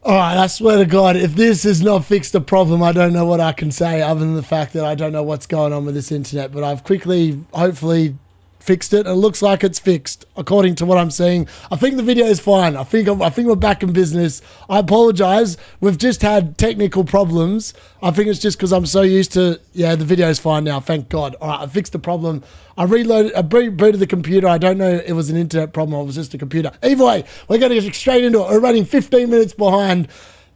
All right, I swear to God, if this has not fixed the problem, I don't know what I can say other than the fact that I don't know what's going on with this internet. But I've quickly, hopefully, fixed it. It looks like it's fixed, according to what I'm seeing. I think the video is fine. I think we're back in business. I apologize. We've just had technical problems. I think it's just because I'm so used to, yeah, the video is fine now. Thank God. All right, I fixed the problem. I rebooted the computer. I don't know if it was an internet problem or it was just a computer. Either way, we're going to get straight into it. We're running 15 minutes behind.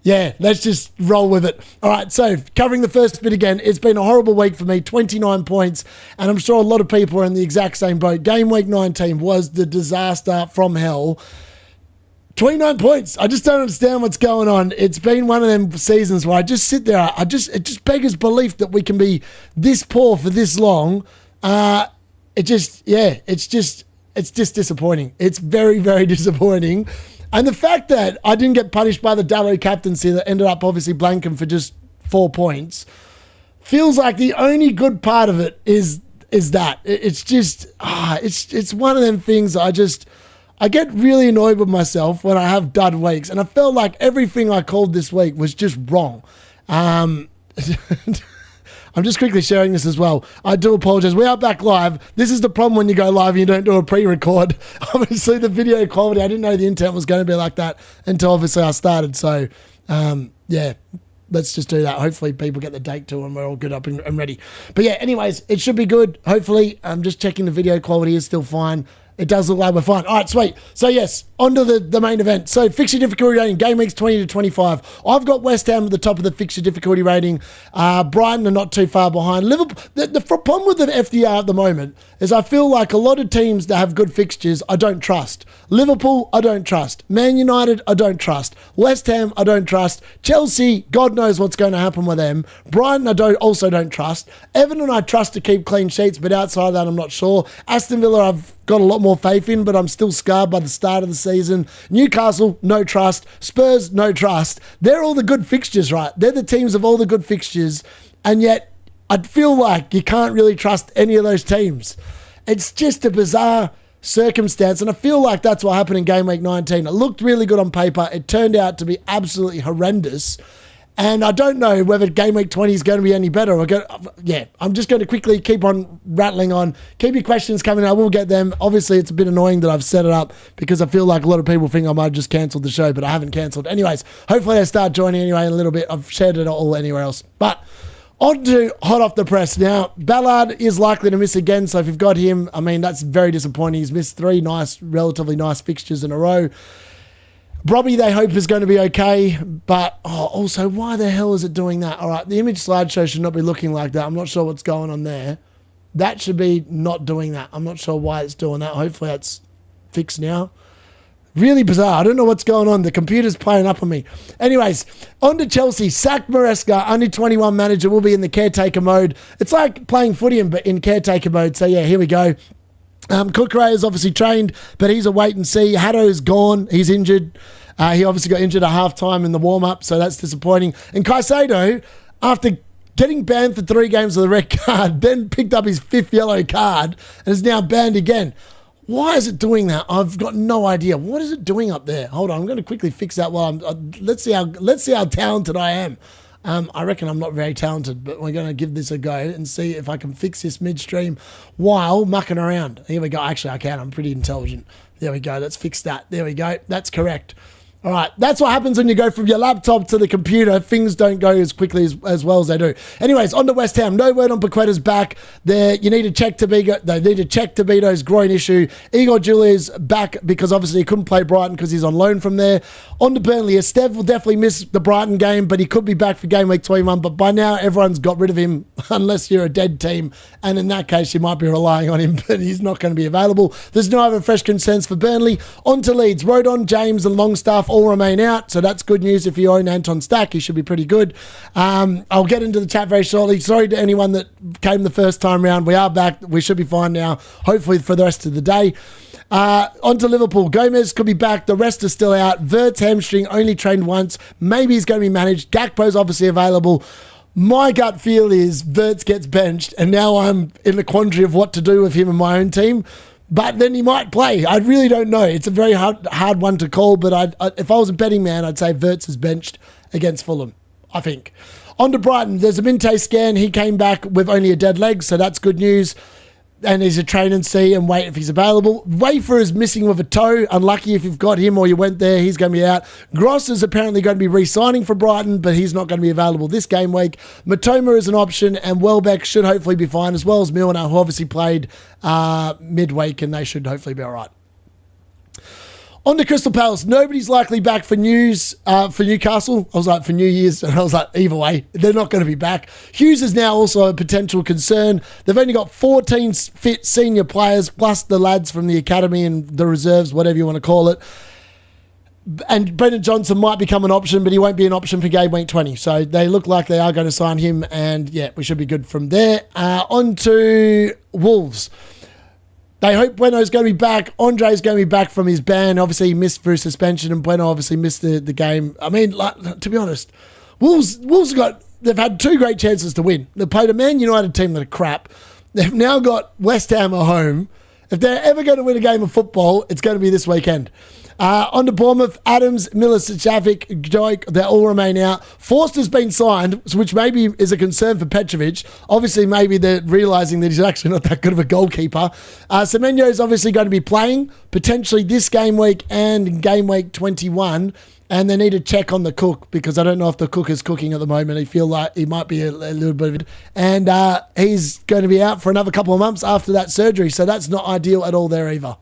Yeah, let's just roll with it. All right, so covering the first bit again, it's been a horrible week for me, 29 points, and I'm sure a lot of people are in the exact same boat. Game week 19 was the disaster from hell. 29 points. I just don't understand what's going on. It's been one of them seasons where I just sit there. It just beggars belief that we can be this poor for this long. It's just disappointing. It's very, very disappointing. And the fact that I didn't get punished by the double captaincy that ended up obviously blanking for just 4 points feels like the only good part of it is that. It's just, it's one of them things I get really annoyed with myself when I have dud weeks. And I felt like everything I called this week was just wrong. I'm just quickly sharing this as well. I do apologize. We are back live. This is the problem when you go live and you don't do a pre-record. Obviously, the video quality, I didn't know the internet was going to be like that until obviously I started. So, yeah, let's just do that. Hopefully, people get the date to and we're all good up and ready. But yeah, anyways, it should be good. Hopefully, I'm just checking the video quality is still fine. It does look like we're fine. All right, sweet. So, yes, on to the main event. So, fixture difficulty rating, game weeks 20 to 25. I've got West Ham at the top of the fixture difficulty rating. Brighton are not too far behind. Liverpool. The problem with the FDR at the moment is I feel like a lot of teams that have good fixtures, I don't trust. Liverpool, I don't trust. Man United, I don't trust. West Ham, I don't trust. Chelsea, God knows what's going to happen with them. Brighton, I also don't trust. Everton, I trust to keep clean sheets, but outside of that, I'm not sure. Aston Villa, I've got a lot more faith in, but I'm still scarred by the start of the season. Newcastle, no trust. Spurs, no trust. They're all the good fixtures, right? They're the teams of all the good fixtures, and yet I feel like you can't really trust any of those teams. It's just a bizarre circumstance, and I feel like that's what happened in game week 19. It looked really good on paper. It turned out to be absolutely horrendous. And I don't know whether game week 20 is going to be any better. I'm just going to quickly keep on rattling on. Keep your questions coming. I will get them. Obviously, it's a bit annoying that I've set it up because I feel like a lot of people think I might have just cancelled the show, but I haven't cancelled. Anyways, hopefully they start joining anyway in a little bit. I've shared it all anywhere else. But on to hot off the press. Now, Ballard is likely to miss again. So if you've got him, I mean, that's very disappointing. He's missed 3 relatively nice fixtures in a row. Robbie, they hope, is going to be okay, but also, why the hell is it doing that? All right, the image slideshow should not be looking like that. I'm not sure what's going on there. That should be not doing that. I'm not sure why it's doing that. Hopefully that's fixed now. Really bizarre. I don't know what's going on. The computer's playing up on me. Anyways, on to Chelsea. Sack Maresca, under 21 manager, will be in the caretaker mode. It's like playing footy but in caretaker mode. So, yeah, here we go. Kukurea is obviously trained, but he's a wait and see. Haddo's gone. He's injured. He obviously got injured at halftime in the warm-up, so that's disappointing. And Caicedo, after getting banned for 3 games with a red card, then picked up his 5th yellow card and is now banned again. Why is it doing that? I've got no idea. What is it doing up there? Hold on, I'm going to quickly fix that while let's see how talented I am. I reckon I'm not very talented, but we're going to give this a go and see if I can fix this midstream while mucking around. Here we go. Actually, I can. I'm pretty intelligent. There we go. Let's fix that. There we go. That's correct. All right, that's what happens when you go from your laptop to the computer. Things don't go as quickly as well as they do. Anyways, on to West Ham. No word on Paqueta's back. They need to check Tobito's groin issue. Igor Julia's back because obviously he couldn't play Brighton because he's on loan from there. On to Burnley. Estev will definitely miss the Brighton game, but he could be back for game week 21. But by now, everyone's got rid of him unless you're a dead team. And in that case, you might be relying on him, but he's not going to be available. There's no other fresh concerns for Burnley. On to Leeds. Rodon, James and Longstaff all remain out, so that's good news. If you own Anton Stack, he should be pretty good. I'll get into the chat very shortly. Sorry to anyone that came the first time round. We are back. We should be fine now, hopefully for the rest of the day. On to Liverpool. Gomez could be back. The rest are still out. Vert's hamstring only trained once. Maybe he's going to be managed. Gakpo's obviously available. My gut feel is Wirtz gets benched, and now I'm in the quandary of what to do with him in my own team. But then he might play. I really don't know. It's a very hard one to call, but if I was a betting man, I'd say Wirtz is benched against Fulham, I think. On to Brighton. There's a Minte scan. He came back with only a dead leg, so that's good news. And he's a train and see and wait if he's available. Wafer is missing with a toe. Unlucky if you've got him or you went there. He's going to be out. Gross is apparently going to be re-signing for Brighton, but he's not going to be available this game week. Matoma is an option, and Welbeck should hopefully be fine, as well as Milner, who obviously played midweek, and they should hopefully be all right. On to Crystal Palace. Nobody's likely back for Newcastle. I was like, for New Year's, and I was like, either way, they're not going to be back. Hughes is now also a potential concern. They've only got 14 fit senior players, plus the lads from the academy and the reserves, whatever you want to call it. And Brendan Johnson might become an option, but he won't be an option for game week 20. So they look like they are going to sign him, and yeah, we should be good from there. On to Wolves. They hope Bueno's going to be back. Andre's going to be back from his ban. Obviously, he missed through suspension, and Bueno obviously missed the game. I mean, like, to be honest, Wolves they've had 2 great chances to win. They played a Man United team that are crap. They've now got West Ham at home. If they're ever going to win a game of football, it's going to be this weekend. On to Bournemouth, Adams, Milicevic, Joik, they all remain out. Forster's been signed, which maybe is a concern for Petrovic. Obviously, maybe they're realising that he's actually not that good of a goalkeeper. Semenyo is obviously going to be playing, potentially this game week and game week 21. And they need to check on the cook, because I don't know if the cook is cooking at the moment. I feel like he might be a little bit of it. And he's going to be out for another couple of months after that surgery. So that's not ideal at all there either.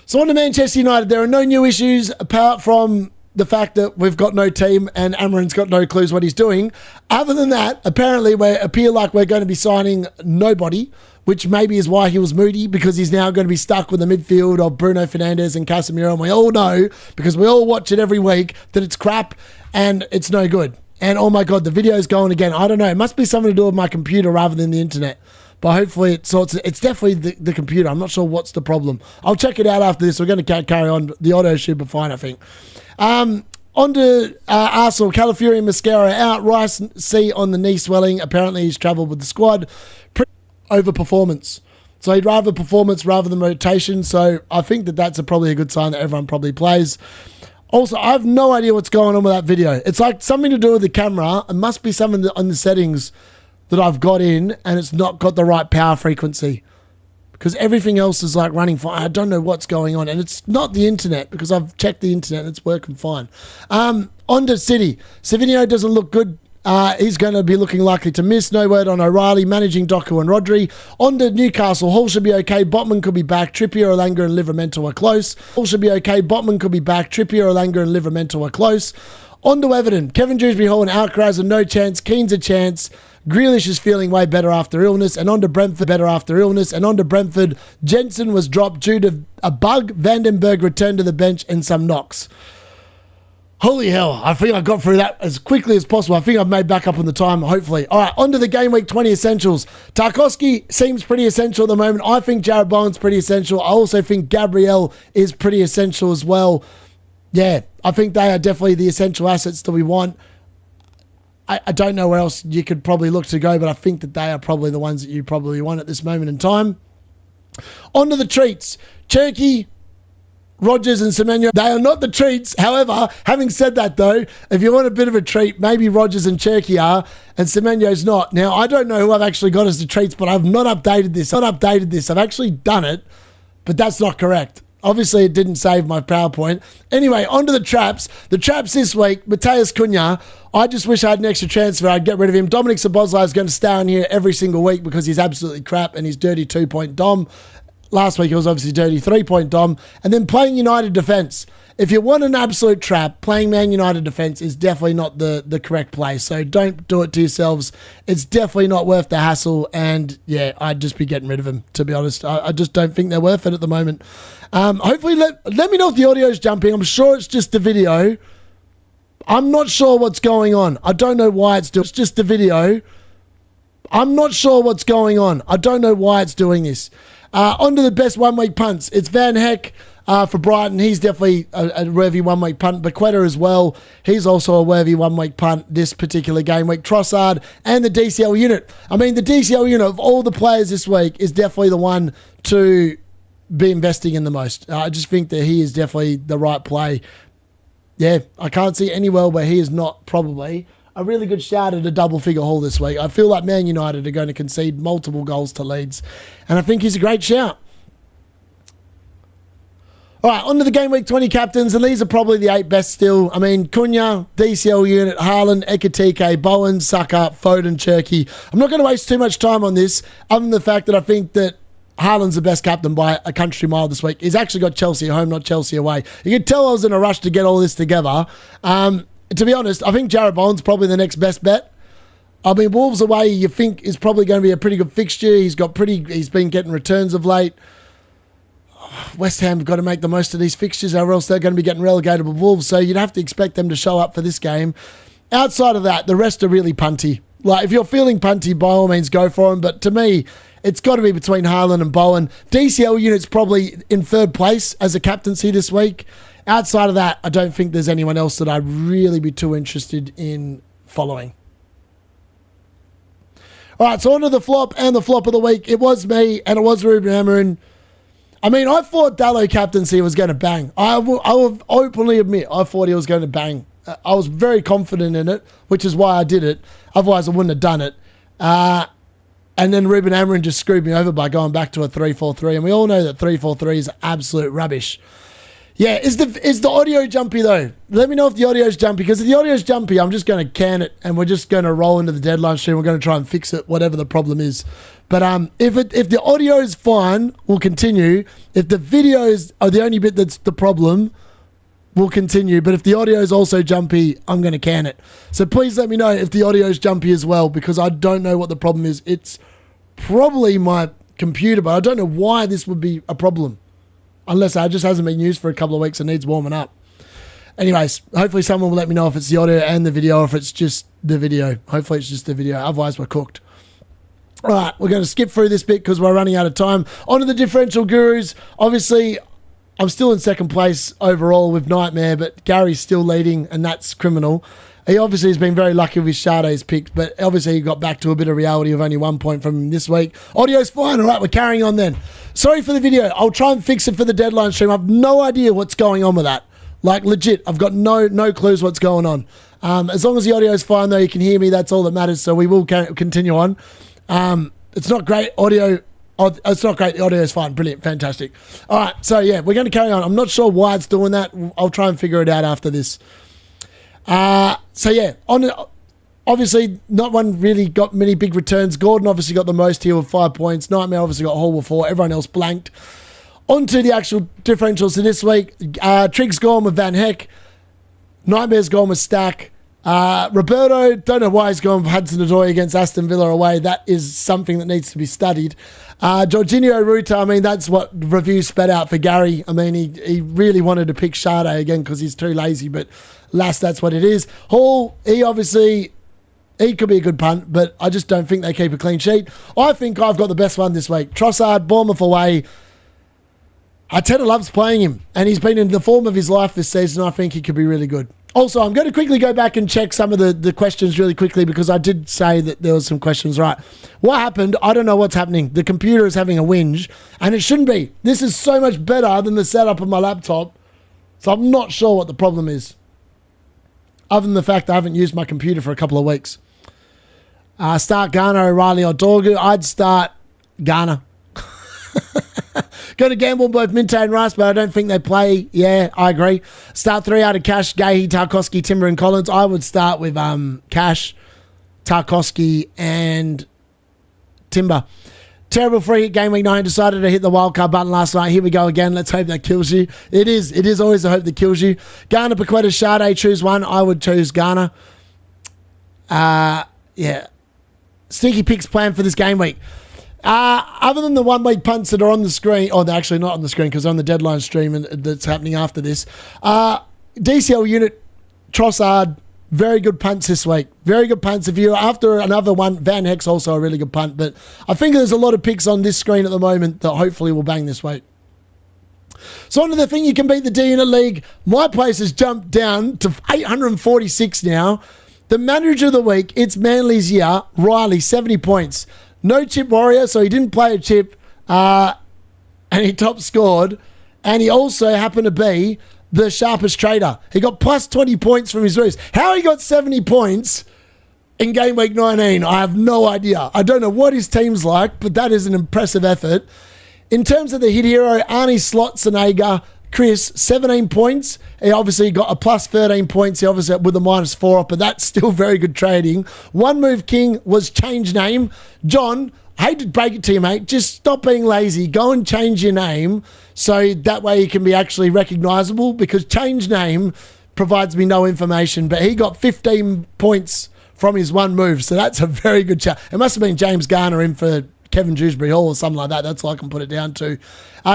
So on to Manchester United, there are no new issues apart from the fact that we've got no team and Amarin's got no clues what he's doing. Other than that, apparently we appear like we're going to be signing nobody, which maybe is why he was moody, because he's now going to be stuck with the midfield of Bruno Fernandes and Casemiro. And we all know, because we all watch it every week, that it's crap and it's no good. And oh my God, the video's going again. I don't know. It must be something to do with my computer rather than the internet. But hopefully it sorts it. It's definitely the computer. I'm not sure what's the problem. I'll check it out after this. We're going to carry on. The auto should be fine, I think. On to Arsenal. Calafiori and Mascara out. Rice C on the knee swelling. Apparently he's travelled with the squad. Over performance. So he'd rather performance rather than rotation. So I think that's probably a good sign that everyone probably plays. Also, I have no idea what's going on with that video. It's like something to do with the camera. It must be something on the settings that I've got in, and it's not got the right power frequency, because everything else is like running fine. I don't know what's going on, and it's not the internet, because I've checked the internet and it's working fine. On to City. Savinio doesn't look good. He's going to be looking likely to miss. No word on O'Reilly, managing Doku and Rodri. On to Newcastle. Hall should be okay. Botman could be back. Trippier, Elanga and Livramento are close. Hall should be okay. Botman could be back. Trippier, Elanga and Livramento are close. On to Everton. Kevin Dewsbury Hall and Alcaraz are no chance. Keane's a chance. Grealish is feeling way better after illness. And on to Brentford, better after illness. And on to Brentford, Jensen was dropped due to a bug. Vandenberg returned to the bench and some knocks. Holy hell, I think I got through that as quickly as possible. I think I've made back up on the time, hopefully. All right, on to the Game Week 20 essentials. Tarkowski seems pretty essential at the moment. I think Jarrod Bowen's pretty essential. I also think Gabriel is pretty essential as well. Yeah, I think they are definitely the essential assets that we want. I don't know where else you could probably look to go, but I think that they are probably the ones that you probably want at this moment in time. On to the treats. Cherky, Rodgers and Semenyo, they are not the treats. However, having said that though, if you want a bit of a treat, maybe Rodgers and Cherky are, and Semenyo's not. Now, I don't know who I've actually got as the treats, but I've not updated this. I've actually done it, but that's not correct. Obviously, it didn't save my PowerPoint. Anyway, on to the traps. The traps this week, Matheus Cunha. I just wish I had an extra transfer. I'd get rid of him. Dominic Szoboszlai is going to stay on here every single week because he's absolutely crap and he's dirty 2-point dom. Last week, it was obviously dirty 3-point dom. And then playing United defence. If you want an absolute trap, playing Man United defence is definitely not the correct play. So don't do it to yourselves. It's definitely not worth the hassle. And yeah, I'd just be getting rid of them, to be honest. I just don't think they're worth it at the moment. Hopefully, let me know if the audio's jumping. I'm sure it's just the video. I'm not sure what's going on. I don't know why it's doing. It's just the video. I'm not sure what's going on. I don't know why it's doing this. On to the best one-week punts. It's Van Heck, For Brighton, he's definitely a worthy one-week punt. Bequeta as well, he's also a worthy one-week punt this particular game week. Trossard and the DCL unit. I mean, the DCL unit of all the players this week is definitely the one to be investing in the most. I just think that he is definitely the right play. Yeah, I can't see anywhere where he is not probably a really good shout at a double-figure haul this week. I feel like Man United are going to concede multiple goals to Leeds, and I think he's a great shout. All right, on to the Game Week 20 captains, and these are probably the 8 best still. I mean, Cunha, DCL unit, Haaland, Ekitike, Bowen, Saka, Foden, Cherky. I'm not going to waste too much time on this, other than the fact that I think that Haaland's the best captain by a country mile this week. He's actually got Chelsea at home, not Chelsea away. You can tell I was in a rush to get all this together. To be honest, I think Jarrod Bowen's probably the next best bet. I mean, Wolves away, you think is probably going to be a pretty good fixture. He's been getting returns of late. West Ham have got to make the most of these fixtures, or else they're going to be getting relegated with Wolves. So you'd have to expect them to show up for this game. Outside of that, the rest are really punty. Like, if you're feeling punty, by all means, go for them. But to me, it's got to be between Haaland and Bowen. DCL unit's probably in third place as a captaincy this week. Outside of that, I don't think there's anyone else that I'd really be too interested in following. All right, so on to the flop and the flop of the week. It was me, and it was Ruben Amorim. I mean, I thought Dallo captaincy was going to bang. I will openly admit I thought he was going to bang. I was very confident in it, which is why I did it. Otherwise, I wouldn't have done it. And then Ruben Amorim just screwed me over by going back to a 3-4-3. And we all know that 3-4-3 is absolute rubbish. Yeah, is the audio jumpy though? Let me know if the audio is jumpy, because if the audio is jumpy, I'm just going to can it and we're just going to roll into the deadline stream. We're going to try and fix it, whatever the problem is. But if the audio is fine, we'll continue. If the videos are the only bit that's the problem, we'll continue. But if the audio is also jumpy, I'm going to can it. So please let me know if the audio is jumpy as well, because I don't know what the problem is. It's probably my computer, but I don't know why this would be a problem. Unless it just hasn't been used for a couple of weeks and needs warming up. Anyways, hopefully someone will let me know if it's the audio and the video, or if it's just the video. Hopefully it's just the video. Otherwise, we're cooked. All right, we're going to skip through this bit because we're running out of time. On to the differential gurus. Obviously, I'm still in second place overall with Nightmare, but Gary's still leading, and that's criminal. He obviously has been very lucky with his Sade's picks, but obviously he got back to a bit of reality of only 1 point from him this week. Audio's fine. All right, we're carrying on then. Sorry for the video. I'll try and fix it for the deadline stream. I've no idea what's going on with that. Like, legit, I've got no clues what's going on. As long as the audio's fine, though, you can hear me. That's all that matters, so we will continue on. It's not great audio. Oh, it's not great. The audio is fine. Brilliant. Fantastic. All right. So, yeah, we're going to carry on. I'm not sure why it's doing that. I'll try and figure it out after this. So, yeah, obviously, not one really got many big returns. Gordon obviously got the most here with 5 points. Nightmare obviously got Hall with 4. Everyone else blanked. On to the actual differentials for this week. Triggs gone with Van Heck. Nightmare's gone with Stack. Roberto, don't know why he's gone with Hudson-Odoi against Aston Villa away. That is something that needs to be studied. Jorginho Ruta, I mean, that's what reviews spat out for Gary. I mean, he really wanted to pick Sade again because he's too lazy, but last, that's what it is. Hall, he could be a good punt, but I just don't think they keep a clean sheet. I think I've got the best one this week. Trossard, Bournemouth away. Arteta loves playing him, and he's been in the form of his life this season. I think he could be really good. Also, I'm going to quickly go back and check some of the questions really quickly, because I did say that there was some questions right. What happened? I don't know what's happening. The computer is having a whinge, and it shouldn't be. This is so much better than the setup of my laptop, so I'm not sure what the problem is, other than the fact I haven't used my computer for a couple of weeks. Start Garner, O'Reilly, or Dorgu. I'd start Garner. Go to gamble both Minte and Rice, but I don't think they play. Yeah, I agree. Start 3 out of Cash, Gahey, Tarkowski, Timber, and Collins. I would start with Cash, Tarkowski, and Timber. Terrible free hit game week 9. Decided to hit the wildcard button last night. Here we go again. Let's hope that kills you. It is always a hope that kills you. Garner, Paqueta, Sade, choose one. I would choose Garner. Yeah. Sneaky picks planned for this game week. Other than the 1 week punts that are on the screen, or they're actually not on the screen because they're on the deadline stream and that's happening after this. DCL unit, Trossard, very good punts this week. Very good punts. If you're after another one, Van Heck's also a really good punt. But I think there's a lot of picks on this screen at the moment that hopefully will bang this week. So on to the thing, you can beat the D-Unit League. My place has jumped down to 846 now. The manager of the week, it's Manly's year, Riley, 70 points. No chip warrior, so he didn't play a chip, and he top scored. And he also happened to be the sharpest trader. He got plus 20 points from his moves. How he got 70 points in game week 19, I have no idea. I don't know what his team's like, but that is an impressive effort. In terms of the hit hero, Arnie Slotzenager, Chris, 17 points. He obviously got a plus 13 points. He obviously with a minus 4 off, but that's still very good trading. One move king was change name. John, I hate to break it to you, mate. Just stop being lazy. Go and change your name so that way you can be actually recognisable, because change name provides me no information. But he got 15 points from his one move, so that's a very good chat. It must have been James Garner in for Kevin Dewsbury Hall or something like that. That's all I can put it down to.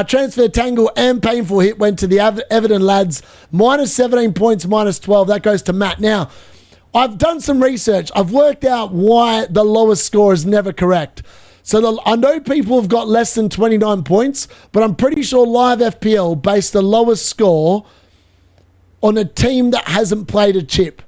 Transfer tangle and painful hit went to the Everton lads. Minus 17 points, minus 12. That goes to Matt. Now, I've done some research. I've worked out why the lowest score is never correct. So I know people have got less than 29 points, but I'm pretty sure Live FPL based the lowest score on a team that hasn't played a chip.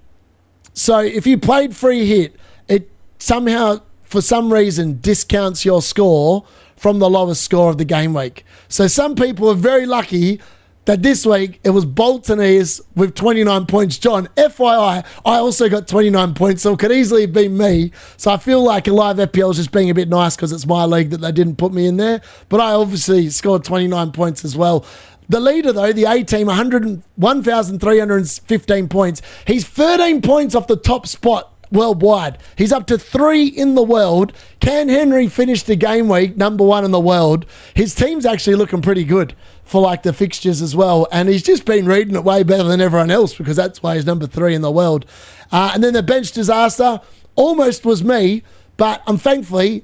So if you played free hit, it somehow, for some reason, discounts your score from the lowest score of the game week. So some people are very lucky that this week it was Boltonese with 29 points. John, FYI, I also got 29 points, so it could easily have been me. So I feel like a Live FPL is just being a bit nice because it's my league that they didn't put me in there. But I obviously scored 29 points as well. The leader, though, the A-team, 1,315 points. He's 13 points off the top spot worldwide. He's up to 3 in the world. Can Henry finished the game week number 1 in the world. His team's actually looking pretty good for like the fixtures as well. And he's just been reading it way better than everyone else because that's why he's number 3 in the world. And then the bench disaster almost was me. But I'm thankfully,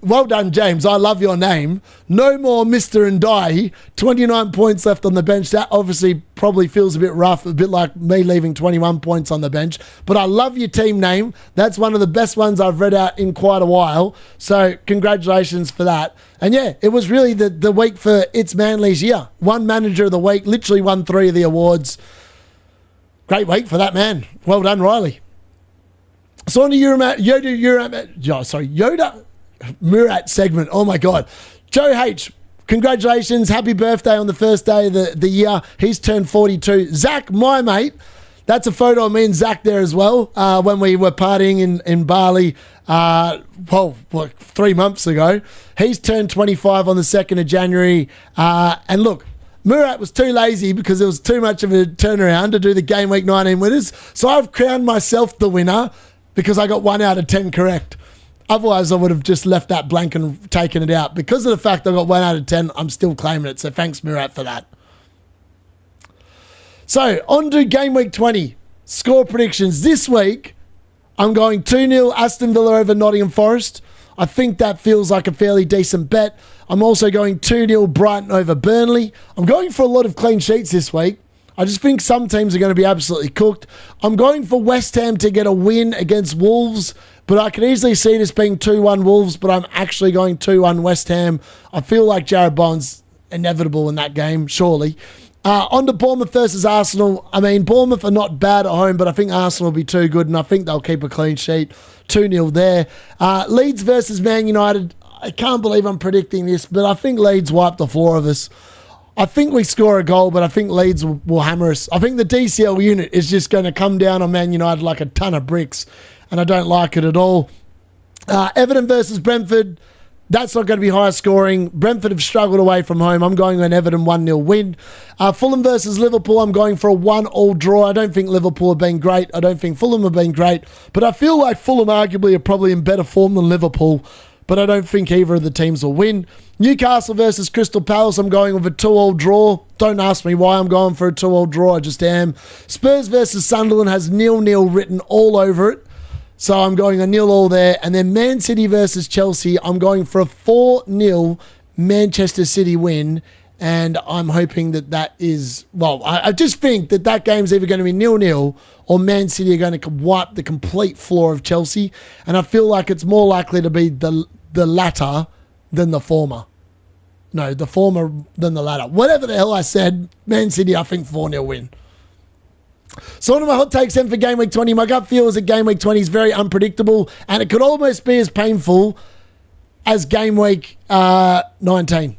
well done, James. I love your name. No more Mr. Ndai. 29 points left on the bench. That obviously probably feels a bit rough, a bit like me leaving 21 points on the bench. But I love your team name. That's one of the best ones I've read out in quite a while. So congratulations for that. And yeah, it was really the week for It's Manly's year. One manager of the week, literally won 3 of the awards. Great week for that man. Well done, Riley. So on to Yoda Murat segment. Oh my God. Joe H, congratulations. Happy birthday on the first day of the year. He's turned 42. Zach, my mate, that's a photo of me and Zach there as well when we were partying in Bali, 3 months ago. He's turned 25 on the 2nd of January. And look, Murat was too lazy because it was too much of a turnaround to do the Game Week 19 winners. So I've crowned myself the winner because I got 1 out of 10 correct. Otherwise, I would have just left that blank and taken it out. Because of the fact I got 1 out of 10, I'm still claiming it. So thanks, Murat, for that. So on to Game Week 20. Score predictions. This week, I'm going 2-0 Aston Villa over Nottingham Forest. I think that feels like a fairly decent bet. I'm also going 2-0 Brighton over Burnley. I'm going for a lot of clean sheets this week. I just think some teams are going to be absolutely cooked. I'm going for West Ham to get a win against Wolves, but I can easily see this being 2-1 Wolves, but I'm actually going 2-1 West Ham. I feel like Jared Bowen's inevitable in that game, surely. On to Bournemouth versus Arsenal. Bournemouth are not bad at home, but I think Arsenal will be too good, and I think they'll keep a clean sheet. 2-0 there. Leeds versus Man United. I can't believe I'm predicting this, but I think Leeds wipe the floor of us. I think we score a goal, but I think Leeds will hammer us. I think the DCL unit is just going to come down on Man United like a ton of bricks, and I don't like it at all. Everton versus Brentford. That's not going to be high scoring. Brentford have struggled away from home. I'm going an Everton 1-0 win. Fulham versus Liverpool. I'm going for a 1-1 draw. I don't think Liverpool have been great. I don't think Fulham have been great. But I feel like Fulham arguably are probably in better form than Liverpool. But I don't think either of the teams will win. Newcastle versus Crystal Palace. I'm going with a 2-2 draw. Don't ask me why I'm going for a 2-2 draw. I just am. Spurs versus Sunderland has 0-0 written all over it. So I'm going a 0-0 there. And then Man City versus Chelsea. I'm going for a 4-0 Manchester City win. And I'm hoping that is... Well, I just think that game's either going to be 0-0 or Man City are going to wipe the complete floor of Chelsea. And I feel like it's more likely to be the latter than the former. No, the former than the latter. Whatever the hell I said, Man City, I think 4-0 win. So one of my hot takes then for Game Week 20, my gut feel is that Game Week 20 is very unpredictable and it could almost be as painful as Game Week 19.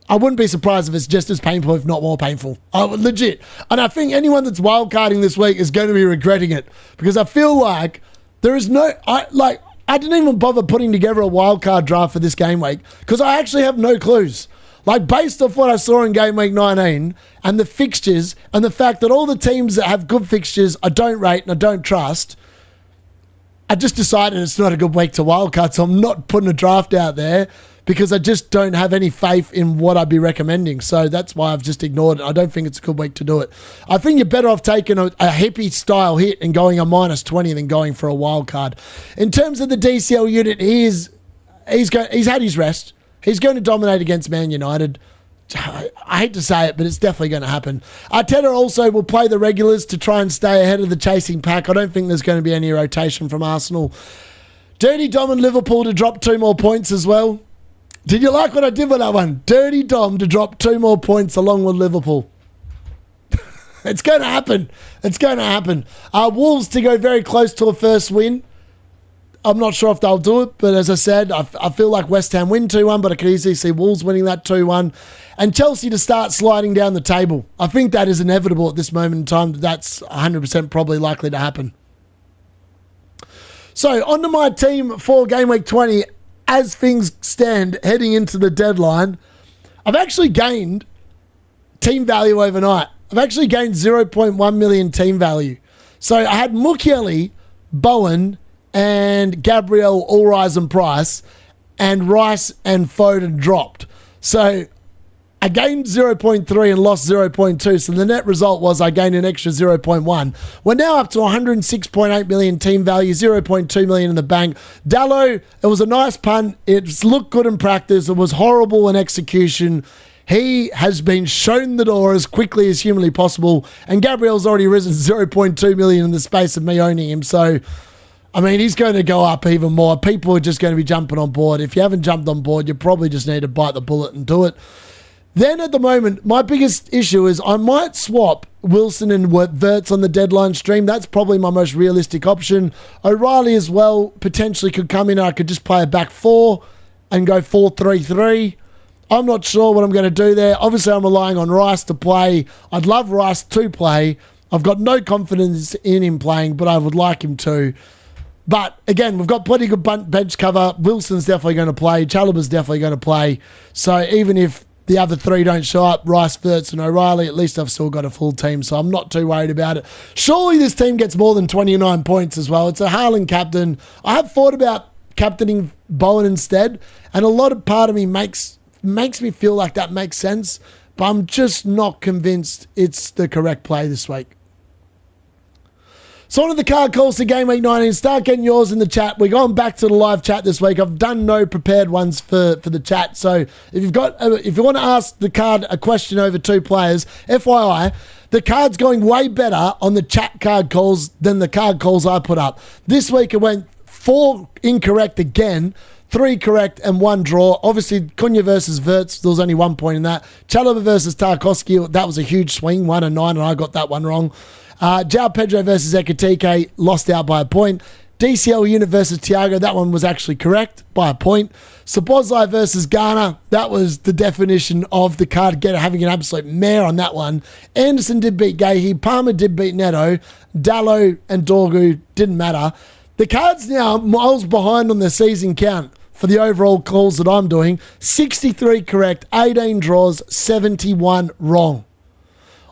I wouldn't be surprised if it's just as painful, if not more painful. Legit. And I think anyone that's wildcarding this week is going to be regretting it because I feel like there is no... I didn't even bother putting together a wildcard draft for this game week because I actually have no clues. Like, based off what I saw in Game Week 19 and the fixtures and the fact that all the teams that have good fixtures I don't rate and I don't trust, I just decided it's not a good week to wildcard, so I'm not putting a draft out there because I just don't have any faith in what I'd be recommending. So that's why I've just ignored it. I don't think it's a good week to do it. I think you're better off taking a hippie-style hit and going a -20 than going for a wild card. In terms of the DCL unit, he's had his rest. He's going to dominate against Man United. I hate to say it, but it's definitely going to happen. Arteta also will play the regulars to try and stay ahead of the chasing pack. I don't think there's going to be any rotation from Arsenal. Dirty Dom and Liverpool to drop 2 more points as well. Did you like what I did with that one? Dirty Dom to drop 2 more points along with Liverpool. It's going to happen. It's going to happen. Wolves to go very close to a first win. I'm not sure if they'll do it, but as I said, I feel like West Ham win 2-1, but I can easily see Wolves winning that 2-1. And Chelsea to start sliding down the table. I think that is inevitable at this moment in time. That's 100% probably likely to happen. So, onto my team for Game Week 20. As things stand heading into the deadline, I've actually gained team value overnight. I've actually gained 0.1 million team value. So I had Mukiele, Bowen, and Gabriel all rise in price, and Rice and Foden dropped. So I gained 0.3 and lost 0.2. So the net result was I gained an extra 0.1. We're now up to 106.8 million team value, 0.2 million in the bank. Dallo, it was a nice punt. It looked good in practice. It was horrible in execution. He has been shown the door as quickly as humanly possible. And Gabriel's already risen 0.2 million in the space of me owning him. So, I mean, he's going to go up even more. People are just going to be jumping on board. If you haven't jumped on board, you probably just need to bite the bullet and do it. Then at the moment, my biggest issue is I might swap Wilson and Wirtz on the deadline stream. That's probably my most realistic option. O'Reilly as well potentially could come in and I could just play a back 4 and go 4-3-3. I'm not sure what I'm going to do there. Obviously, I'm relying on Rice to play. I'd love Rice to play. I've got no confidence in him playing, but I would like him to. But again, we've got plenty good bench cover. Wilson's definitely going to play. Chalobah's definitely going to play. So even if the other 3 don't show up, Rice, Wirtz and O'Reilly, at least I've still got a full team, so I'm not too worried about it. Surely this team gets more than 29 points as well. It's a Haaland captain. I have thought about captaining Bowen instead, and a lot of part of me makes me feel like that makes sense, but I'm just not convinced it's the correct play this week. So on to the card calls to Game Week 19. Start getting yours in the chat. We're going back to the live chat this week. I've done no prepared ones for the chat. So if you want to ask the card a question over 2 players, FYI, the card's going way better on the chat card calls than the card calls I put up. This week it went 4 incorrect again, 3 correct and 1 draw. Obviously, Cunha versus Wirtz, there was only 1 point in that. Chalobah versus Tarkowski, that was a huge swing, 1 and 9, and I got that one wrong. João Pedro versus Ekitike, lost out by a point. DCL unit versus Thiago, that one was actually correct by a point. Szoboszlai versus Ghana, that was the definition of the card getter having an absolute mare on that one. Anderson did beat Gahey, Palmer did beat Neto, Dallo and Dorgu didn't matter. The card's now miles behind on the season count for the overall calls that I'm doing. 63 correct, 18 draws, 71 wrong.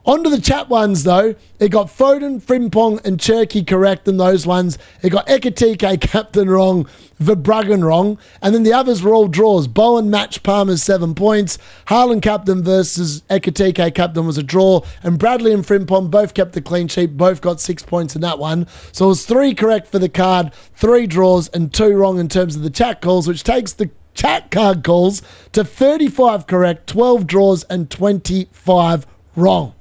On to the chat ones, though. It got Foden, Frimpong, and Cherky correct in those ones. It got Ekitike, captain, wrong. Verbruggen wrong. And then the others were all draws. Bowen matched Palmer's 7 points. Haaland captain versus Ekitike captain was a draw. And Bradley and Frimpong both kept the clean sheet. Both got 6 points in that one. So it was 3 correct for the card, 3 draws, and 2 wrong in terms of the chat calls, which takes the chat card calls to 35 correct, 12 draws, and 25 wrong.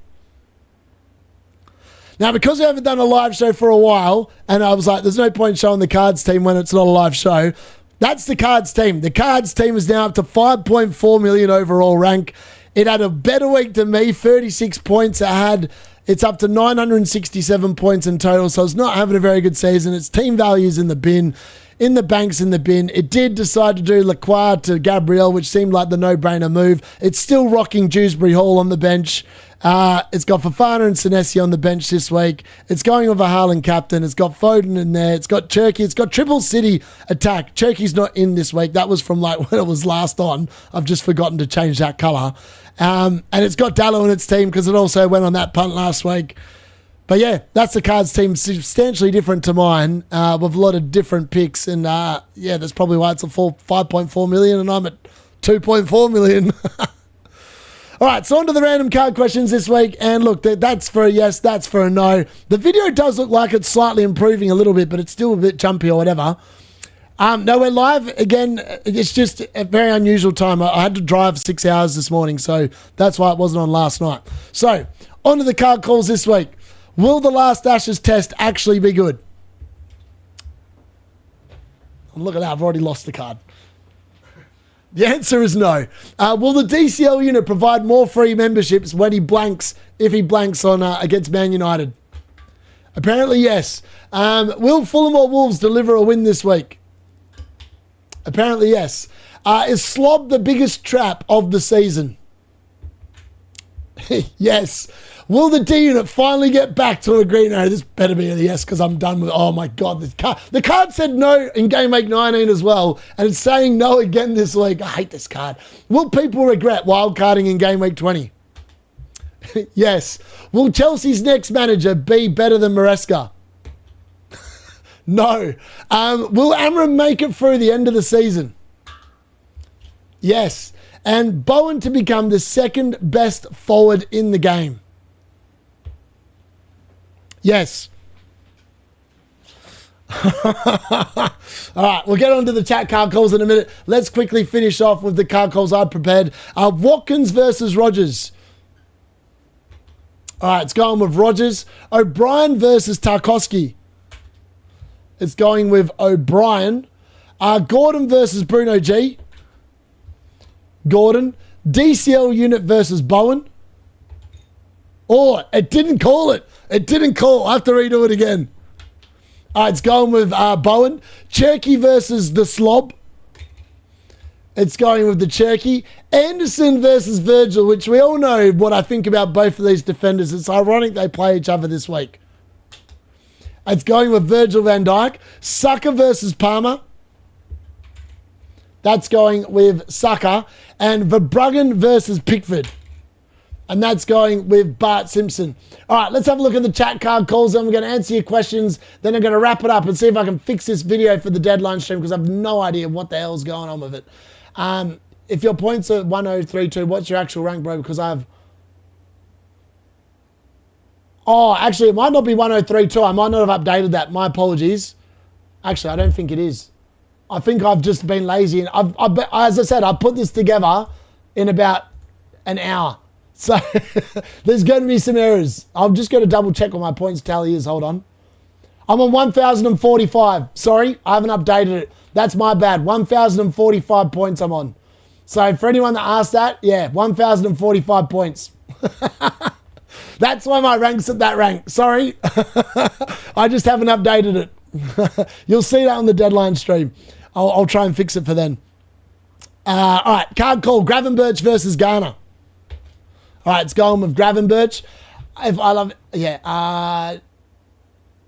Now, because we haven't done a live show for a while, and I was like, there's no point showing the cards team when it's not a live show, That's the Cards team. The Cards team is now up to 5.4 million overall rank. It had a better week than me, 36 points it had. It's up to 967 points in total, so it's not having a very good season. Its team value's in the bin. In the banks in the bin. It did decide to do Lacroix to Gabriel, which seemed like the no-brainer move. It's still rocking Dewsbury Hall on the bench. It's got Fofana and Senesi on the bench this week. It's going with a Haaland captain. It's got Foden in there. It's got Cherky. It's got Triple City attack. Cherky's not in this week. That was from like when it was last on. I've just forgotten to change that colour. And it's got Dallo in its team because it also went on that punt last week. But yeah, that's the Cards team, substantially different to mine, with a lot of different picks. And yeah, that's probably why it's a full 5.4 million and I'm at 2.4 million. All right, so on to the random card questions this week. And look, that's for a yes, that's for a no. The video does look like it's slightly improving a little bit, but it's still a bit jumpy or whatever. No, we're live again. It's just a very unusual time. I had to drive 6 hours this morning, so that's why it wasn't on last night. So, on to the card calls this week. Will the last Ashes test actually be good? Look at that, I've already lost the card. The answer is no. Will the DCL unit provide more free memberships when he blanks, if he blanks on against Man United? Apparently, yes. Will Fulham or Wolves deliver a win this week? Apparently, yes. Is Slob the biggest trap of the season? Yes. Will the D-Unit finally get back to a green? No, this better be a yes because I'm done with it. Oh my God. The card said no in Game Week 19 as well, and it's saying no again this week. I hate this card. Will people regret wildcarding in Game Week 20? Yes. Will Chelsea's next manager be better than Maresca? No. Will Amram make it through the end of the season? Yes. And Bowen to become the second best forward in the game? Yes. All right, we'll get on to the chat card calls in a minute. Let's quickly finish off with the card calls I've prepared. Watkins versus Rogers. All right, it's going with Rogers. O'Brien versus Tarkowski. It's going with O'Brien. Gordon versus Bruno G. Gordon. DCL unit versus Bowen. Oh, it didn't call it. It didn't call. I have to redo it again. All right, it's going with Bowen. Cherky versus the Slob. It's going with the Cherky. Anderson versus Virgil, which we all know what I think about both of these defenders. It's ironic they play each other this week. It's going with Virgil van Dijk. Saka versus Palmer. That's going with Saka. And Verbruggen versus Pickford. And that's going with Bart Simpson. All right, let's have a look at the chat card calls. Then we're going to answer your questions. Then I'm going to wrap it up and see if I can fix this video for the deadline stream because I have no idea what the hell's going on with it. If your points are 1032, what's your actual rank, bro? Because I have... Oh, actually, it might not be 1032. I might not have updated that. My apologies. Actually, I don't think it is. I think I've just been lazy. And as I said, I put this together in about an hour. So there's going to be some errors. I'm just going to double check what my points tally is. Hold on. I'm on 1,045. Sorry, I haven't updated it. That's my bad. 1,045 points I'm on. So for anyone that asked that, yeah, 1,045 points. That's why my rank's at that rank. Sorry. I just haven't updated it. You'll see that on the deadline stream. I'll try and fix it for then. All right, card call. Gravenberch versus Garner. All right, it's going with Gravenberch. If I love it, yeah.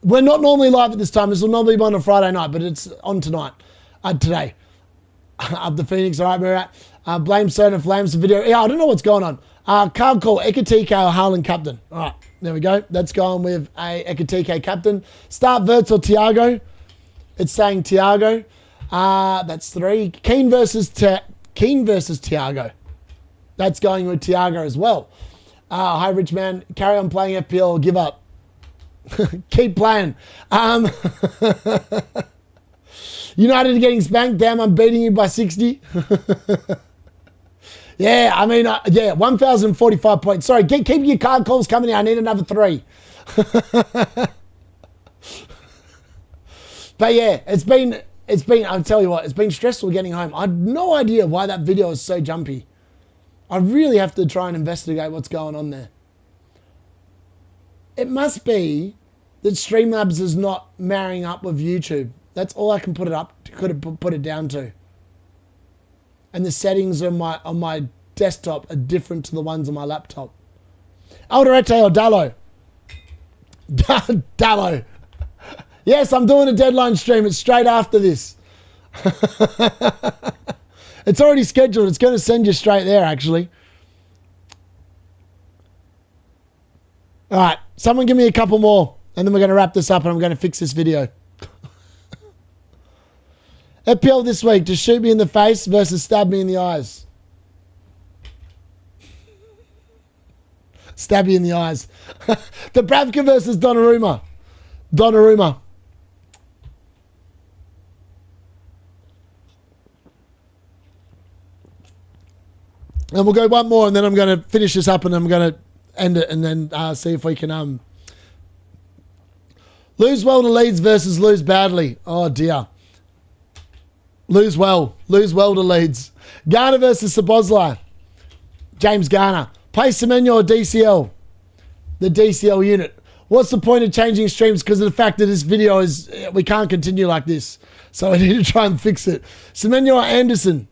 We're not normally live at this time. This will normally be on a Friday night, but it's on tonight. Today. Up the Phoenix. All right, Murat. Blame Soda Flames the video. Yeah, I don't know what's going on. Card call. Ekatike or Haaland captain. All right, there we go. That's going with a Ekatike captain. Start Verts or Thiago. It's saying Thiago. That's 3. Keane versus Thiago. That's going with Thiago as well. Hi, rich man. Carry on playing FPL or give up. Keep playing. United are getting spanked. Damn, I'm beating you by 60. Yeah, I mean, yeah, 1,045 points. Sorry, keep your card calls coming in. I need another 3. But yeah, it's been I'll tell you what, it's been stressful getting home. I had no idea why that video is so jumpy. I really have to try and investigate what's going on there. It must be that Streamlabs is not marrying up with YouTube. That's all I can put it down to. And the settings on my desktop are different to the ones on my laptop. Alderete or Dallo? Dallo. Yes, I'm doing a deadline stream. It's straight after this. It's already scheduled. It's going to send you straight there, actually. All right. Someone give me a couple more, and then we're going to wrap this up, and I'm going to fix this video. FPL this week, to shoot me in the face versus stab me in the eyes. Stab you in the eyes. Dubravka versus Donnarumma. Donnarumma. And we'll go one more, and then I'm going to finish this up, and I'm going to end it, and then see if we can lose well to Leeds versus lose badly. Oh dear. Lose well to Leeds. Garner versus Szoboszlai. James Garner. Play Semenyo or DCL. The DCL unit. What's the point of changing streams? Because of the fact that this video is, we can't continue like this. So I need to try and fix it. Semenyo or Anderson.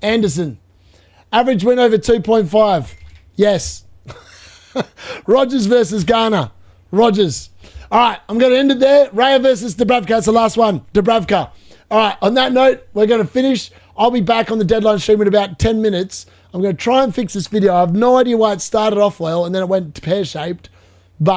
Anderson. Average win over 2.5. Yes. Rogers versus Garner. Rogers. All right, I'm going to end it there. Raya versus Dubravka. That's the last one. Dubravka. All right, on that note, we're going to finish. I'll be back on the deadline stream in about 10 minutes. I'm going to try and fix this video. I have no idea why it started off well and then it went pear-shaped. But